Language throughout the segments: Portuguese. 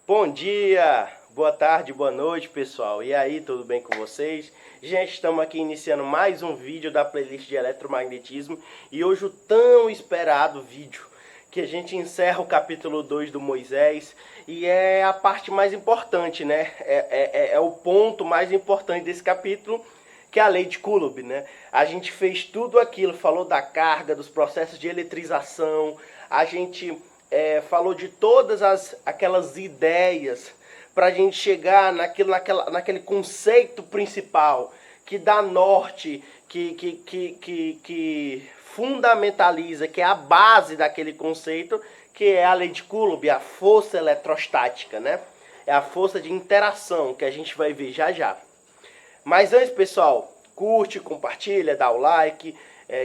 Bom dia, boa tarde, boa noite, pessoal. E aí, tudo bem com vocês? Gente, estamos aqui iniciando mais um vídeo da playlist de eletromagnetismo e hoje o tão esperado vídeo que a gente encerra o capítulo 2 do Moisés e é a parte mais importante, né? É o ponto mais importante desse capítulo, que é a lei de Coulomb, né? A gente fez tudo aquilo, falou da carga, dos processos de eletrização, a gente falou de todas aquelas ideias para a gente chegar naquele conceito principal que dá norte, que fundamentaliza, que é a base daquele conceito, que é a lei de Coulomb, a força eletrostática, né? É a força de interação que a gente vai ver já já. Mas antes, pessoal, curte, compartilha, dá o like,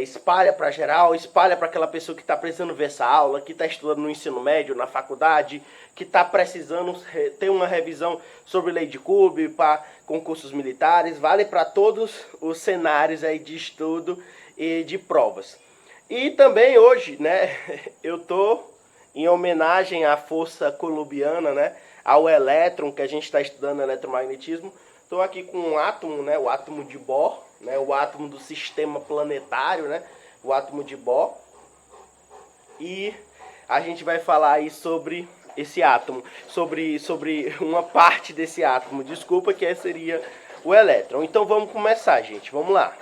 espalha para geral, espalha para aquela pessoa que está precisando ver essa aula, que está estudando no ensino médio, na faculdade, que está precisando ter uma revisão sobre lei de Coulomb para concursos militares. Vale para todos os cenários aí de estudo e de provas. E também hoje, né, eu tô em homenagem à força coulombiana, né, ao elétron que a gente está estudando eletromagnetismo. Estou aqui com um átomo, né, o átomo de Bohr, né, o átomo do sistema planetário, né, o átomo de Bohr. E a gente vai falar aí sobre esse átomo, sobre uma parte desse átomo, desculpa, que seria o elétron. Então vamos começar, gente, vamos lá.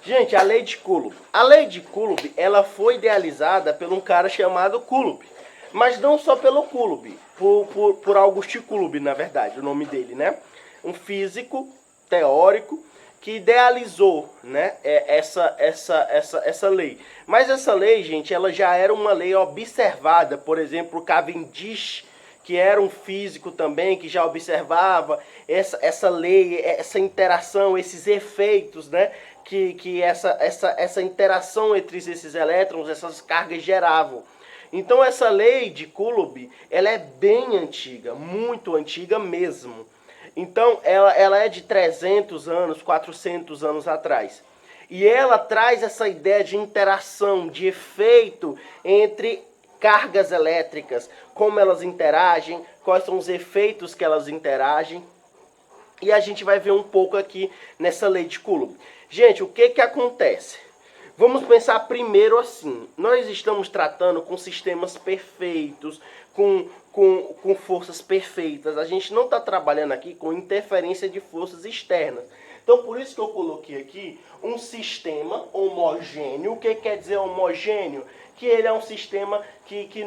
Gente, a lei de Coulomb. A lei de Coulomb, ela foi idealizada por um cara chamado Coulomb. Mas não só pelo Coulomb, por Auguste Coulomb, na verdade, o nome dele, né? Um físico teórico que idealizou, né, essa lei. Mas essa lei, gente, ela já era uma lei observada. Por exemplo, Cavendish, que era um físico também, que já observava essa lei, essa interação, esses efeitos, né, que essa interação entre esses elétrons, essas cargas geravam. Então essa lei de Coulomb, ela é bem antiga, muito antiga mesmo. Então ela é de 300 anos, 400 anos atrás. E ela traz essa ideia de interação, de efeito entre cargas elétricas, como elas interagem, quais são os efeitos que elas interagem. E a gente vai ver um pouco aqui nessa lei de Coulomb. Gente, o que acontece? Vamos pensar primeiro assim. Nós estamos tratando com sistemas perfeitos, com forças perfeitas. A gente não está trabalhando aqui com interferência de forças externas. Então, por isso que eu coloquei aqui um sistema homogêneo. O que quer dizer homogêneo? Que ele é um sistema que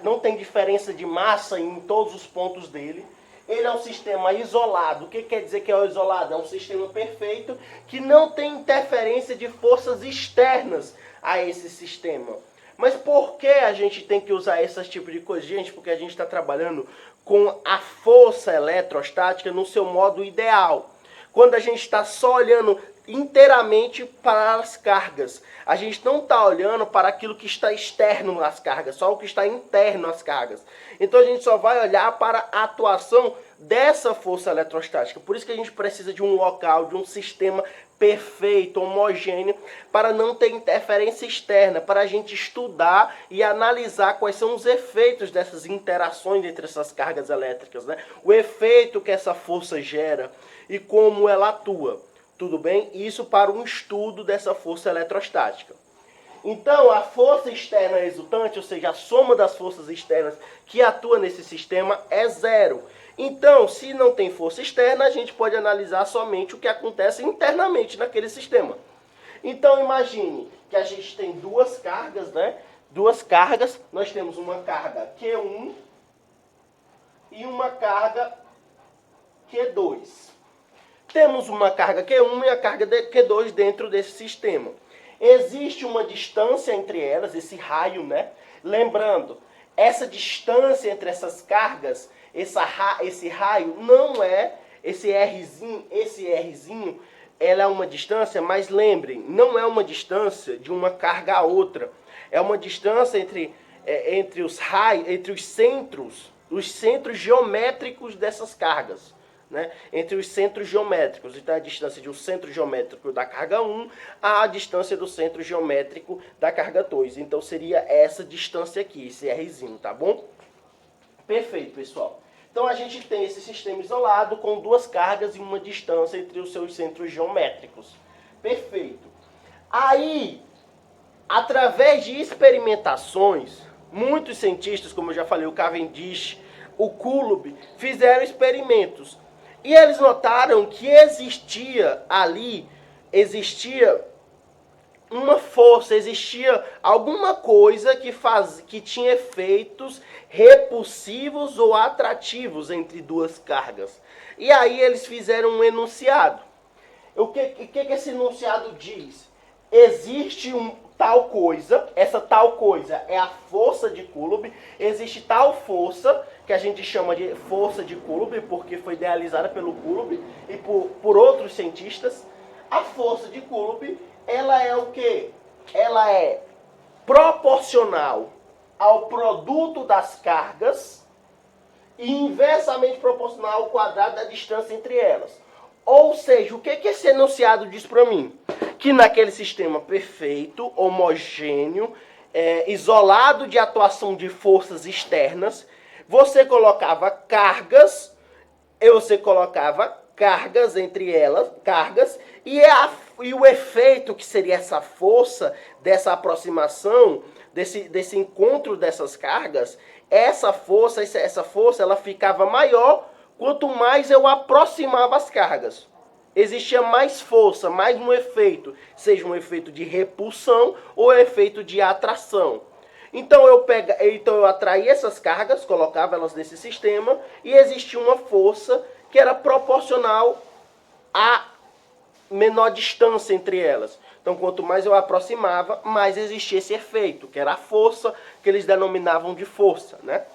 não tem diferença de massa em todos os pontos dele. Ele é um sistema isolado. O que quer dizer que é isolado? É um sistema perfeito que não tem interferência de forças externas a esse sistema. Mas por que a gente tem que usar esse tipo de coisa? Gente, porque a gente está trabalhando com a força eletrostática no seu modo ideal. Quando a gente está só olhando inteiramente para as cargas. A gente não está olhando para aquilo que está externo às cargas, só o que está interno às cargas. Então a gente só vai olhar para a atuação dessa força eletrostática. Por isso que a gente precisa de um local, de um sistema perfeito, homogêneo, para não ter interferência externa, para a gente estudar e analisar quais são os efeitos dessas interações entre essas cargas elétricas, né? O efeito que essa força gera e como ela atua. Tudo bem? Isso para um estudo dessa força eletrostática. Então, a força externa resultante, ou seja, a soma das forças externas que atua nesse sistema é zero. Então, se não tem força externa, a gente pode analisar somente o que acontece internamente naquele sistema. Então, imagine que a gente tem duas cargas, né? Duas cargas, nós temos uma carga Q1 e uma carga Q2. Temos uma carga Q1 e a carga Q2 dentro desse sistema. Existe uma distância entre elas, esse raio, né? Lembrando, essa distância entre essas cargas, esse raio não é esse Rzinho, ela é uma distância, mas lembrem, não é uma distância de uma carga a outra. É uma distância entre os raios, entre os centros geométricos dessas cargas. Né, entre os centros geométricos. Então, a distância de um centro geométrico da carga 1 à distância do centro geométrico da carga 2. Então, seria essa distância aqui, esse Rzinho, tá bom? Perfeito, pessoal. Então a gente tem esse sistema isolado com duas cargas e uma distância entre os seus centros geométricos. Perfeito. Aí, através de experimentações, muitos cientistas, como eu já falei, o Cavendish, o Coulomb, fizeram experimentos. E eles notaram que existia uma força, existia alguma coisa que tinha efeitos repulsivos ou atrativos entre duas cargas. E aí eles fizeram um enunciado. O que esse enunciado diz? Existe tal coisa, essa tal coisa é a força de Coulomb, existe tal força, que a gente chama de força de Coulomb, porque foi idealizada pelo Coulomb e por outros cientistas. A força de Coulomb, ela é o quê? Ela é proporcional ao produto das cargas e inversamente proporcional ao quadrado da distância entre elas. Ou seja, o que esse enunciado diz para mim? Que naquele sistema perfeito, homogêneo, isolado de atuação de forças externas, você colocava cargas entre elas, e o efeito que seria essa força, dessa aproximação, desse encontro dessas cargas, essa força ela ficava maior quanto mais eu aproximava as cargas. Existia mais força, mais um efeito, seja um efeito de repulsão ou efeito de atração. Então eu atraía essas cargas, colocava elas nesse sistema e existia uma força que era proporcional à menor distância entre elas. Então, quanto mais eu aproximava, mais existia esse efeito, que era a força, que eles denominavam de força, né?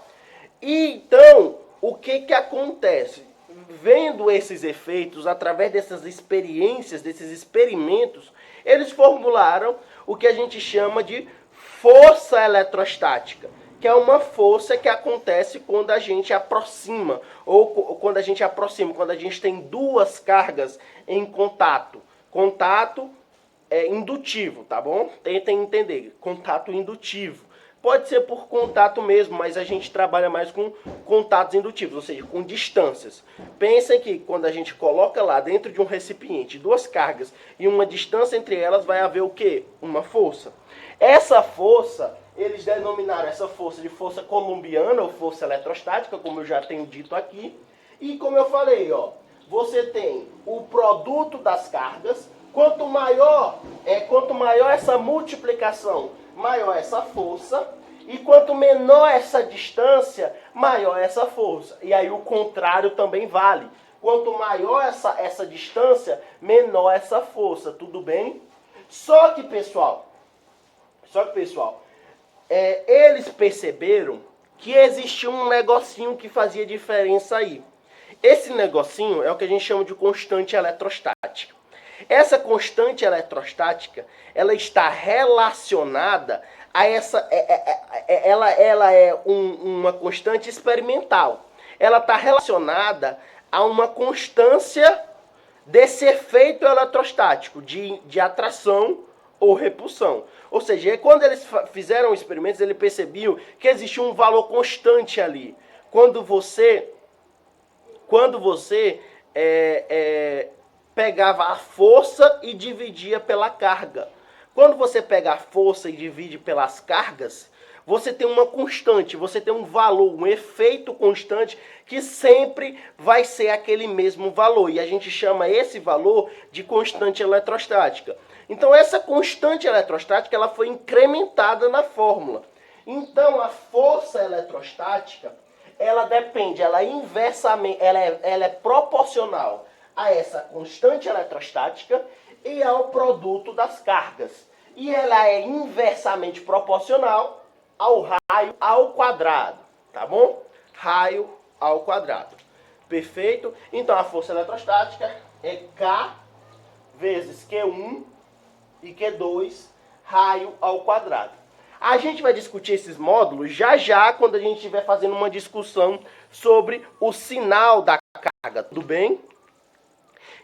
E então, o que acontece? Vendo esses efeitos, através dessas experiências, desses experimentos, eles formularam o que a gente chama de força eletrostática, que é uma força que acontece quando a gente aproxima, quando a gente tem duas cargas em contato. Contato indutivo, tá bom? Tentem entender, contato indutivo. Pode ser por contato mesmo, mas a gente trabalha mais com contatos indutivos, ou seja, com distâncias. Pensem que quando a gente coloca lá dentro de um recipiente duas cargas e uma distância entre elas, vai haver o quê? Uma força. Essa força, eles denominaram essa força de força coulombiana ou força eletrostática, como eu já tenho dito aqui. E como eu falei, ó, você tem o produto das cargas. Quanto maior essa multiplicação, maior essa força, e quanto menor essa distância, maior essa força. E aí o contrário também vale. Quanto maior essa distância, menor essa força, tudo bem? Só que, pessoal, eles perceberam que existia um negocinho que fazia diferença aí. Esse negocinho é o que a gente chama de constante eletrostática. Essa constante eletrostática, ela está relacionada a ela é uma constante experimental. Ela está relacionada a uma constância desse efeito eletrostático de atração ou repulsão. Ou seja, quando eles fizeram experimentos, eles percebiam que existia um valor constante ali. Quando você pegava a força e dividia pela carga. Quando você pega a força e divide pelas cargas, você tem uma constante, você tem um valor, um efeito constante que sempre vai ser aquele mesmo valor. E a gente chama esse valor de constante eletrostática. Então essa constante eletrostática ela foi incrementada na fórmula. Então a força eletrostática ela depende, ela é proporcional a essa constante eletrostática e ao produto das cargas. E ela é inversamente proporcional ao raio ao quadrado, tá bom? Raio ao quadrado. Perfeito? Então a força eletrostática é K vezes Q1 e Q2 raio ao quadrado. A gente vai discutir esses módulos já quando a gente estiver fazendo uma discussão sobre o sinal da carga, tudo bem?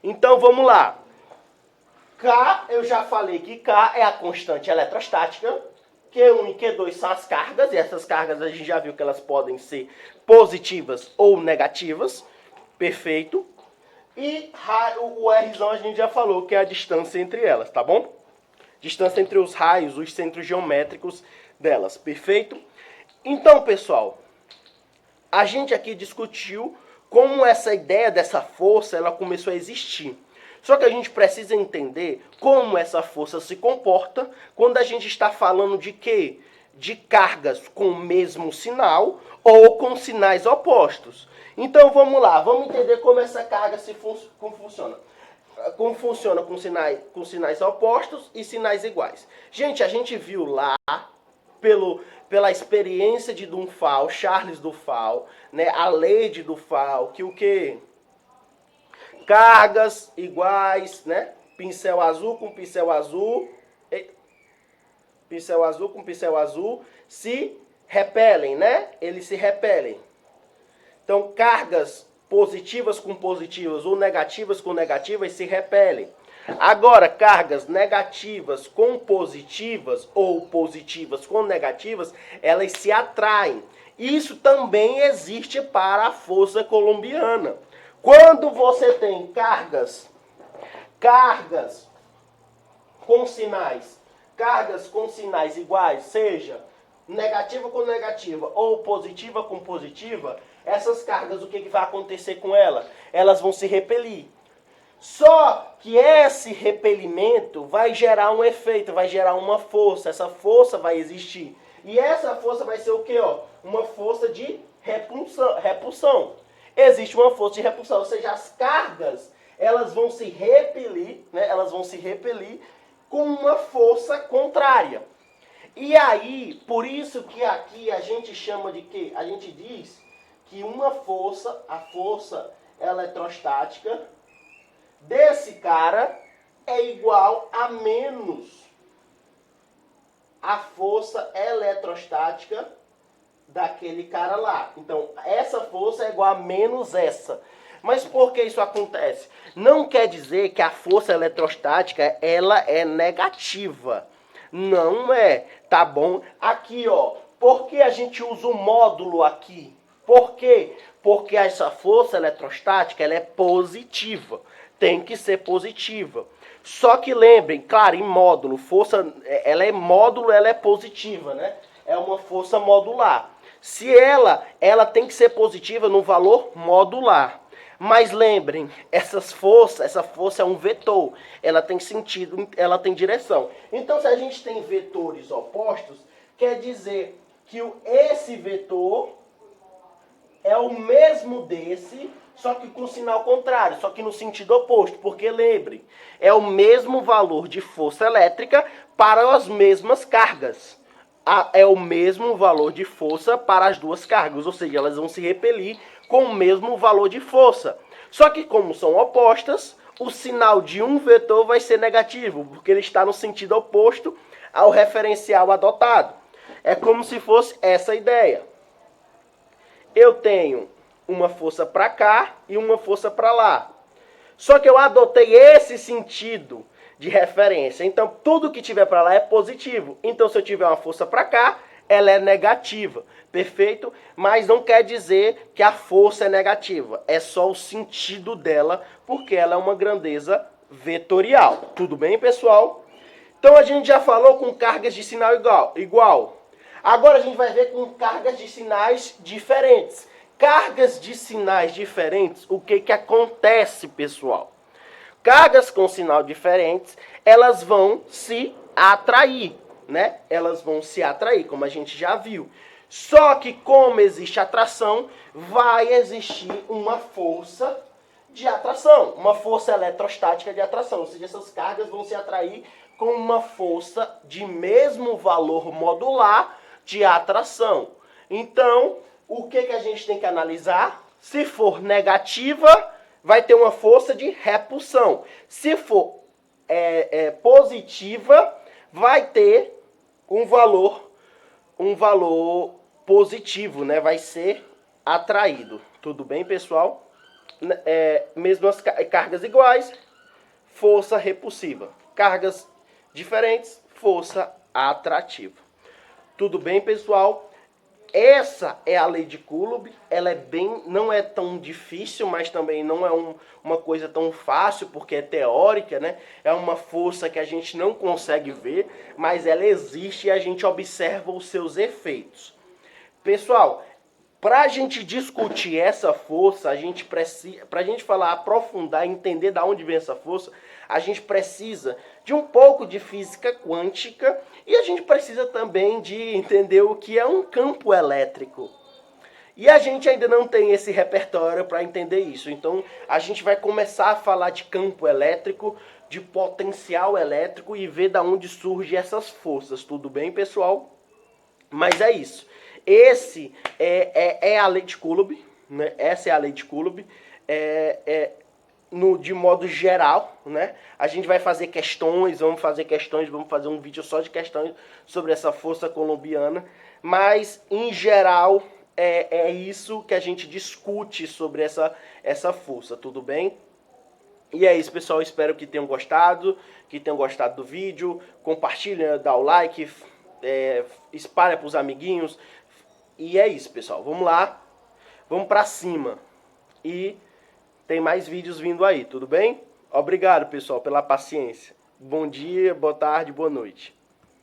Então vamos lá. K, eu já falei que K é a constante eletrostática. Q1 e Q2 são as cargas, e essas cargas a gente já viu que elas podem ser positivas ou negativas. Perfeito. E o Rzão a gente já falou que é a distância entre elas, tá bom? Distância entre os raios, os centros geométricos delas, perfeito? Então, pessoal, a gente aqui discutiu como essa ideia dessa força ela começou a existir. Só que a gente precisa entender como essa força se comporta quando a gente está falando de quê? De cargas com o mesmo sinal ou com sinais opostos. Então vamos lá, vamos entender como essa carga funciona. Como funciona com sinais opostos e sinais iguais. Gente, a gente viu lá pela experiência de Duhamel, Charles Duhamel, né, a lei de Duhamel, que o quê? Cargas iguais, né? Pincel azul com pincel azul, pincel azul com pincel azul se repelem, né? Eles se repelem. Então, cargas positivas com positivas ou negativas com negativas se repelem. Agora, cargas negativas com positivas ou positivas com negativas, elas se atraem. Isso também existe para a força coulombiana. Quando você tem cargas com sinais iguais, seja negativa com negativa ou positiva com positiva, essas cargas, o que vai acontecer com elas? Elas vão se repelir. Só que esse repelimento vai gerar um efeito, vai gerar uma força. Essa força vai existir. E essa força vai ser o quê? Uma força de repulsão. Existe uma força de repulsão, ou seja, as cargas elas vão se repelir, né? Elas vão se repelir com uma força contrária. E aí, por isso que aqui a gente chama de quê? A gente diz que uma força, a força eletrostática desse cara é igual a menos a força eletrostática daquele cara lá. Então, essa força é igual a menos essa. Mas por que isso acontece? Não quer dizer que a força eletrostática ela é negativa. Não é, tá bom? Aqui, ó, por que a gente usa o módulo aqui? Por quê? Porque essa força eletrostática ela é positiva. Tem que ser positiva. Só que lembrem, claro, em módulo, força, ela é módulo, ela é positiva, né? É uma força modular. Se ela tem que ser positiva no valor modular. Mas lembrem, essa força é um vetor. Ela tem sentido, ela tem direção. Então, se a gente tem vetores opostos, quer dizer que esse vetor é o mesmo desse, só que com sinal contrário, só que no sentido oposto. Porque lembrem, é o mesmo valor de força elétrica para as mesmas cargas. É o mesmo valor de força para as duas cargas, ou seja, elas vão se repelir com o mesmo valor de força. Só que como são opostas, o sinal de um vetor vai ser negativo, porque ele está no sentido oposto ao referencial adotado. É como se fosse essa ideia. Eu tenho uma força para cá e uma força para lá. Só que eu adotei esse sentido de referência. Então, tudo que tiver para lá é positivo. Então, se eu tiver uma força para cá, ela é negativa. Perfeito? Mas não quer dizer que a força é negativa. É só o sentido dela, porque ela é uma grandeza vetorial. Tudo bem, pessoal? Então, a gente já falou com cargas de sinal igual. Agora, a gente vai ver com cargas de sinais diferentes. Cargas de sinais diferentes, o que acontece, pessoal? Cargas com sinal diferentes, elas vão se atrair, né? Elas vão se atrair, como a gente já viu. Só que como existe atração, vai existir uma força de atração, uma força eletrostática de atração. Ou seja, essas cargas vão se atrair com uma força de mesmo valor modular de atração. Então, o que a gente tem que analisar? Se for negativa, vai ter uma força de repulsão. Se for positiva, vai ter um valor positivo, né? Vai ser atraído. Tudo bem, pessoal? Mesmas cargas iguais, força repulsiva. Cargas diferentes, força atrativa. Tudo bem, pessoal? Essa é a lei de Coulomb, ela não é tão difícil, mas também não é uma coisa tão fácil, porque é teórica, né? É uma força que a gente não consegue ver, mas ela existe e a gente observa os seus efeitos. Pessoal, para a gente discutir essa força, a gente precisa, para a gente falar, aprofundar, entender de onde vem essa força, a gente precisa de um pouco de física quântica e a gente precisa também de entender o que é um campo elétrico. E a gente ainda não tem esse repertório para entender isso. Então a gente vai começar a falar de campo elétrico, de potencial elétrico e ver de onde surgem essas forças. Tudo bem, pessoal? Mas é isso. Esse é a lei de Coulomb, né? Essa é a lei de Coulomb. De modo geral, né? A gente vai fazer questões, vamos fazer um vídeo só de questões sobre essa força coulombiana, mas em geral é isso que a gente discute sobre essa força, tudo bem? E é isso, pessoal, espero que tenham gostado do vídeo, compartilha, dá o like, espalha para os amiguinhos, e é isso, pessoal, vamos lá, vamos para cima, e tem mais vídeos vindo aí, tudo bem? Obrigado, pessoal, pela paciência. Bom dia, boa tarde, boa noite.